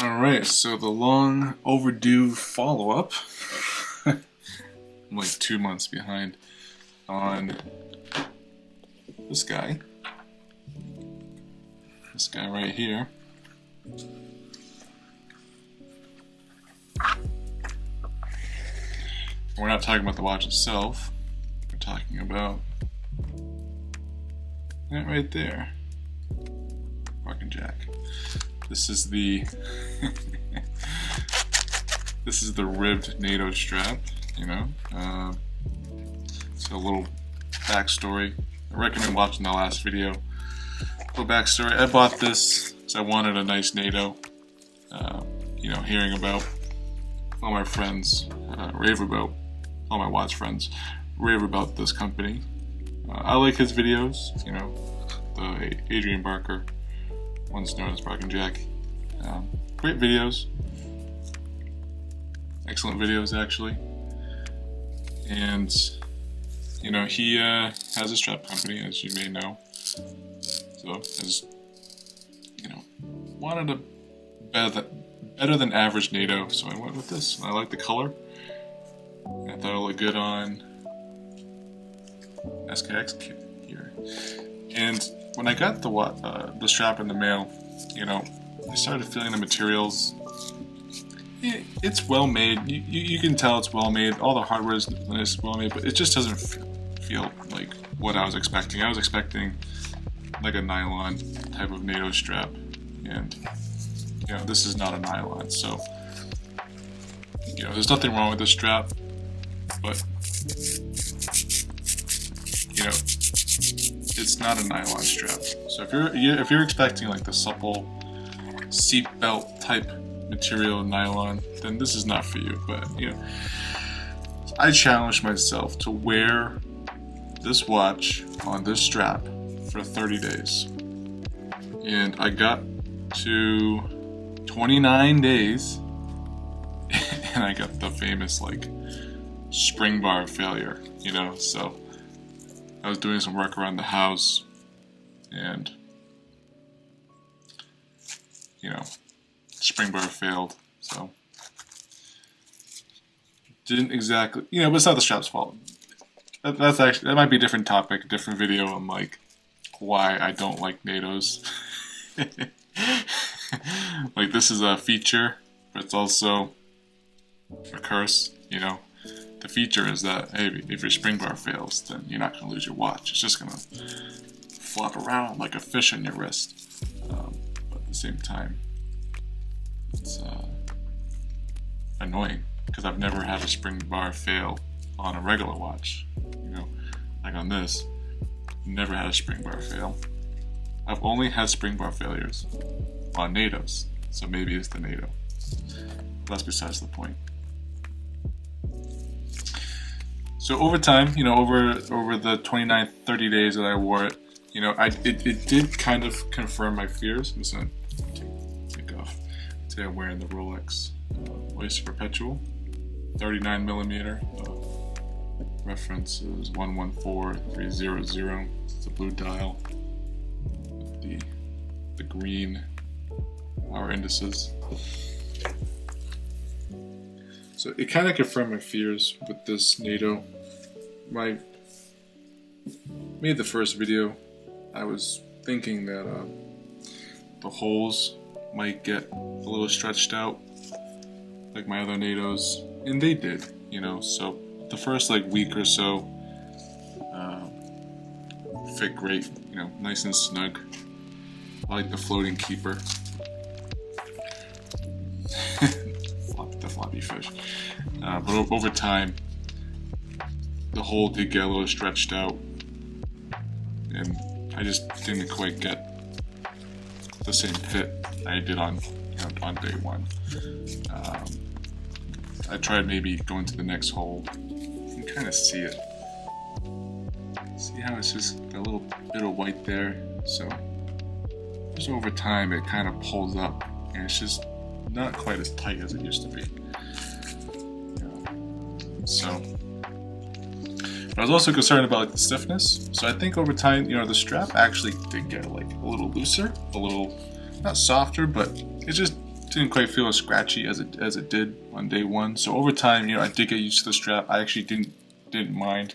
Alright, so the long overdue follow-up. I'm like 2 months behind on this guy. This guy right here. We're not talking about the watch itself. We're talking about that right there. Bark&jack. This is the this is the ribbed NATO strap, you know. So a little backstory. I recommend watching the last video. Little backstory. I bought this because I wanted a nice NATO. You know, hearing about all my friends rave about, all my watch friends rave about this company. I like his videos, you know, the Adrian Barker, once known as Bark&jack. Great videos. Excellent videos, actually. And, you know, he has a strap company, as you may know. So, as, you know, wanted a better than average NATO, so I went with this. I like the color. I thought it looked good on SKX here. And when I got the strap in the mail, you know, I started feeling the materials. It's well made. You can tell it's well made. All the hardware is well made, but it just doesn't feel like what I was expecting. I was expecting like a nylon type of NATO strap, and you know, this is not a nylon. So, you know, there's nothing wrong with this strap, but you know, it's not a nylon strap. So if you're expecting like the supple seat belt type material nylon, then this is not for you. But you know, I challenged myself to wear this watch on this strap for 30 days, and I got to 29 days and I got the famous like spring bar failure, you know. So I was doing some work around the house, and you know, spring bar failed. So didn't exactly, you know, but it's not the strap's fault. That might be a different topic, a different video on like why I don't like NATOs. Like, this is a feature, but it's also a curse, you know. The feature is that, hey, if your spring bar fails, then you're not going to lose your watch. It's just going to flop around like a fish on your wrist. But at the same time, it's annoying, because I've never had a spring bar fail on a regular watch. You know, like on this, never had a spring bar fail. I've only had spring bar failures on NATOs, so maybe it's the NATO. That's besides the point. So over time, you know, over the 29, 30 days that I wore it, you know, it did kind of confirm my fears. I'm just gonna take off. Today I'm wearing the Rolex Oyster Perpetual, 39 millimeter. Reference is 114300. It's a blue dial with the green hour indices. So it kind of confirmed my fears with this NATO. When I made the first video, I was thinking that the holes might get a little stretched out like my other NATOs, and they did, you know. So the first like week or so fit great, you know, nice and snug. I like the floating keeper. The floppy fish. But over time, the hole did get a little stretched out, and I just didn't quite get the same fit I did on, you know, on day one. I tried maybe going to the next hole. You can kind of see it. See how it's just a little bit of white there? So just over time, it kind of pulls up, and it's just not quite as tight as it used to be. So, but I was also concerned about like the stiffness. So I think over time, you know, the strap actually did get like a little looser, a little not softer, but it just didn't quite feel as scratchy as it did on day one. So over time, I did get used to the strap. I actually didn't mind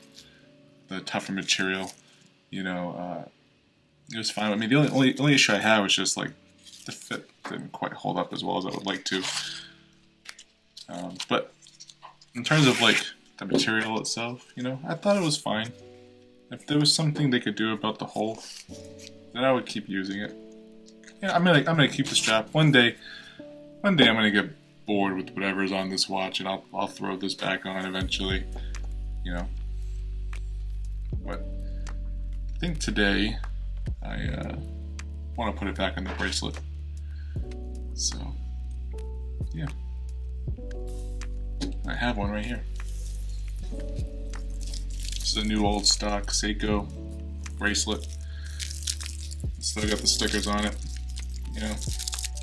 the tougher material. It was fine. I mean, the only issue I had was just like the fit didn't quite hold up as well as I would like to. But in terms of like the material itself, I thought it was fine. If there was something they could do about the hole, then I would keep using it. I'm gonna keep the strap. One day I'm gonna get bored with whatever's on this watch, and I'll throw this back on eventually. But I think today I want to put it back on the bracelet. So yeah, I have one right here. This is a new old stock Seiko bracelet. Still got the stickers on it.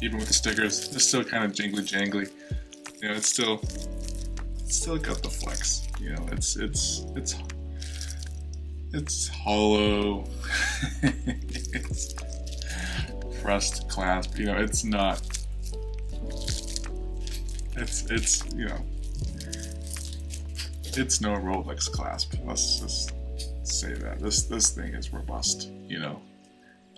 Even with the stickers, it's still kind of jingly jangly. It's still got the flex. It's hollow. It's pressed clasp. It's not. It's no Rolex clasp. Let's just say that this thing is robust.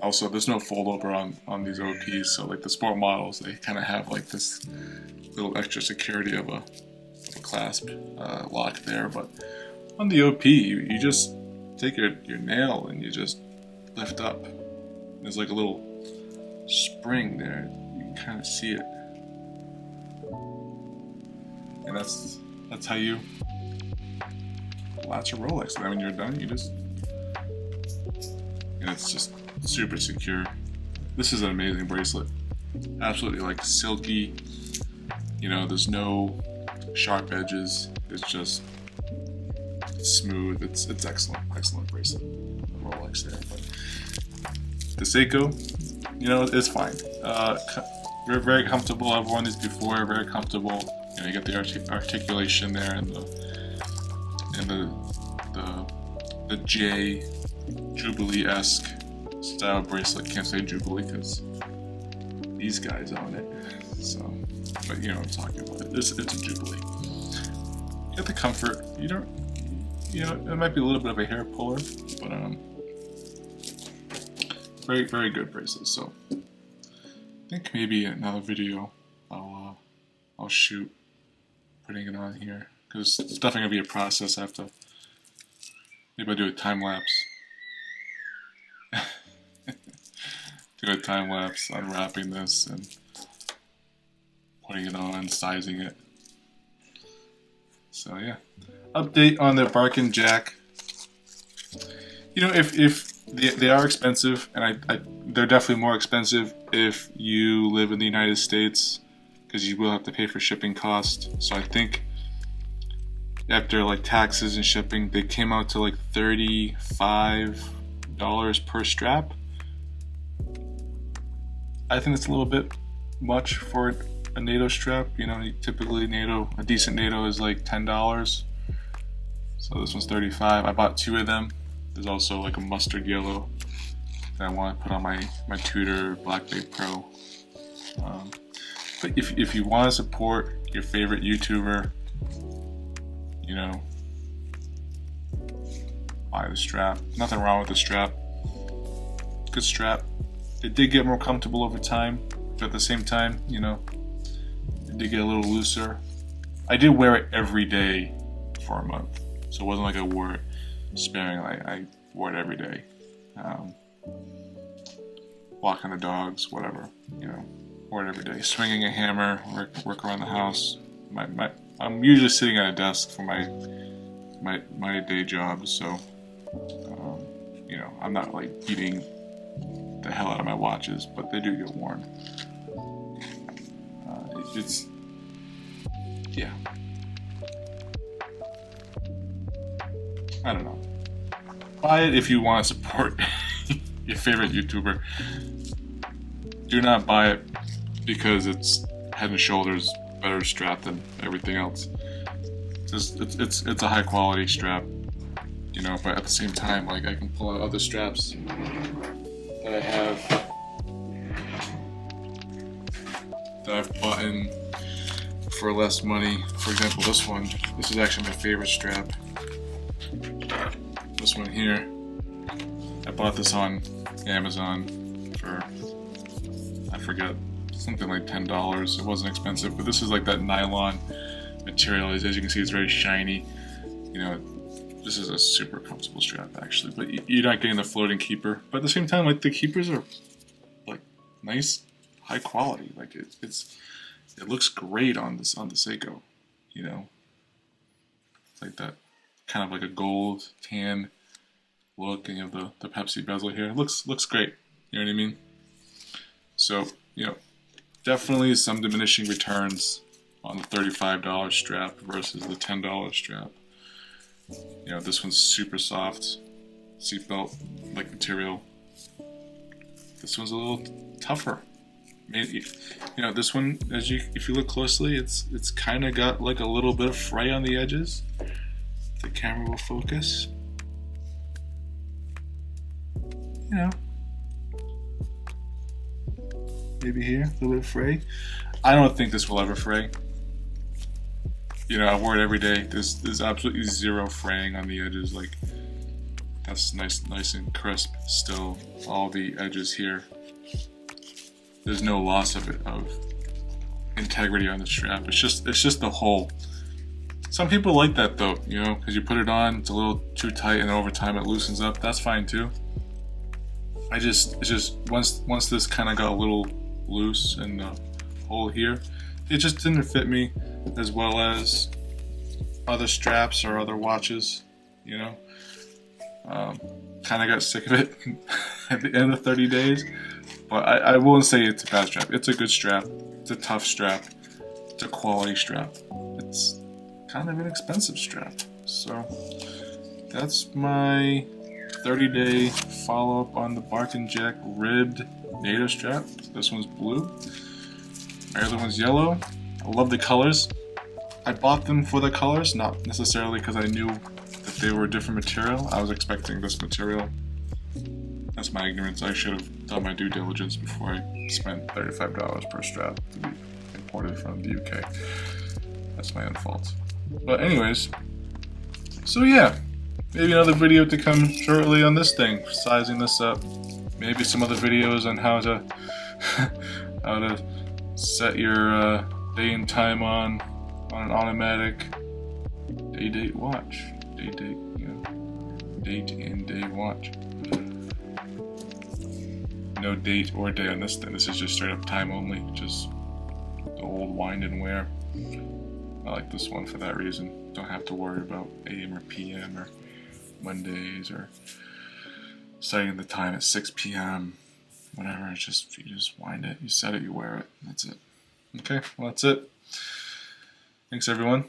Also, there's no fold over on these OPs, so like the sport models, they kind of have like this little extra security of a clasp lock there. But on the OP, you just take your nail and you just lift up. There's like a little spring there. You can kind of see it, and that's how you latch a Rolex. And then when you're done, and it's just super secure. This is an amazing bracelet. Absolutely like silky. There's no sharp edges. It's just smooth. It's excellent bracelet. Rolex there, but the Seiko, it's fine. We're very comfortable. I've worn these before. Very comfortable. You get the articulation there and the J Jubilee-esque style bracelet. Can't say Jubilee because these guys own it. So, but I'm talking about it. It's a Jubilee. You get the comfort. You don't. It might be a little bit of a hair puller, but very very good bracelet. So, I think maybe another video I'll shoot putting it on here because it's definitely gonna be a process. I have to. Maybe I'll do a time lapse. Do a time lapse unwrapping this and putting it on, sizing it. So yeah, update on the Bark&jack. If they are expensive, and they're definitely more expensive if you live in the United States because you will have to pay for shipping costs. So I think after like taxes and shipping, they came out to like $35 per strap. I think it's a little bit much for a NATO strap. Typically a decent NATO is like $10. So this one's $35. I bought two of them. There's also like a mustard yellow that I want to put on my Tudor Black Bay Pro. But if you want to support your favorite YouTuber, buy the strap. Nothing wrong with the strap. Good strap. It did get more comfortable over time, but at the same time, it did get a little looser. I did wear it every day for a month, so it wasn't like I wore it sparingly. I wore it every day. Walking the dogs, whatever, wore it every day. Swinging a hammer, work around the house. I'm usually sitting at a desk for my day job, so I'm not like beating the hell out of my watches, but they do get worn. Yeah. I don't know. Buy it if you want to support your favorite YouTuber. Do not buy it because it's head and shoulders better strap than everything else. It's a high quality strap, but at the same time, like I can pull out other straps that I have that I've bought in for less money. For example, this one. This is actually my favorite strap. This one here. I bought this on Amazon for, I forget, something like $10. It wasn't expensive, but this is like that nylon material. As you can see, it's very shiny. You know, this is a super comfortable strap actually, but you're not getting the floating keeper. But at the same time, like the keepers are like nice, high quality. Like it looks great on the Seiko. You know, it's like that kind of like a gold tan look, and you have the Pepsi bezel here. It looks great. You know what I mean? So, you know, definitely some diminishing returns on the $35 strap versus the $10 strap. You know, this one's super soft, seatbelt like material. This one's a little tougher. Maybe, you know, this one, if you look closely, it's kind of got like a little bit of fray on the edges. The camera will focus. You know, maybe here, a little bit of fray. I don't think this will ever fray. You know, I wear it every day. There's absolutely zero fraying on the edges. Like, that's nice and crisp still. All the edges here. There's no loss of integrity on the strap. It's just the hole. Some people like that though, you know, because you put it on, it's a little too tight, and over time it loosens up. That's fine too. It's just once this kind of got a little loose in the hole here, it just didn't fit me as well as other straps or other watches, you know. Kind of got sick of it at the end of 30 days, but I won't say it's a bad strap. It's a good strap. It's a tough strap. It's a quality strap. It's kind of an expensive strap. So that's my 30-day follow-up on the Bark&jack ribbed NATO strap. This one's blue. My other one's yellow. I love the colors. I bought them for the colors, not necessarily because I knew that they were a different material. I was expecting this material. That's my ignorance. I should have done my due diligence before I spent $35 per strap to be imported from the UK. That's my own fault. But anyways, so yeah, maybe another video to come shortly on this thing, sizing this up. Maybe some other videos on how to how to set your day and time on an automatic date watch. Date, you know, date and day watch. No date or day on this thing. This is just straight up time only. Just the old wind and wear. I like this one for that reason. Don't have to worry about AM or PM or Mondays or setting the time at 6 p.m. Whatever. It's just, you just wind it, you set it, you wear it. That's it. Okay, well that's it. Thanks everyone.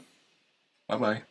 Bye bye.